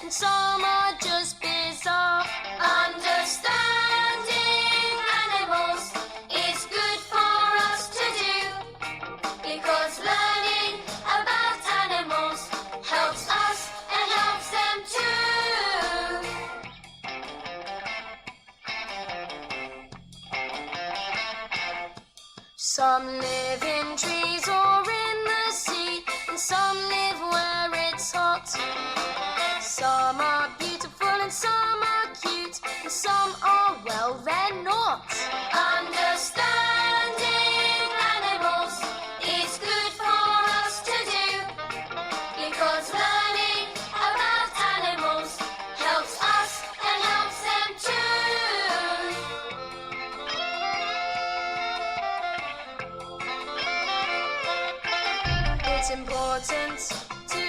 and some are just bizarre. Understanding animals is good for us to do, because learning about animals helps us and helps them too. Some live in trees or in the sea, and some live where it's hot. Some are beautiful and some are cute, and some are, well, they're not. Understanding animals is good for us to do, because learning about animals helps us and helps them too. It's important to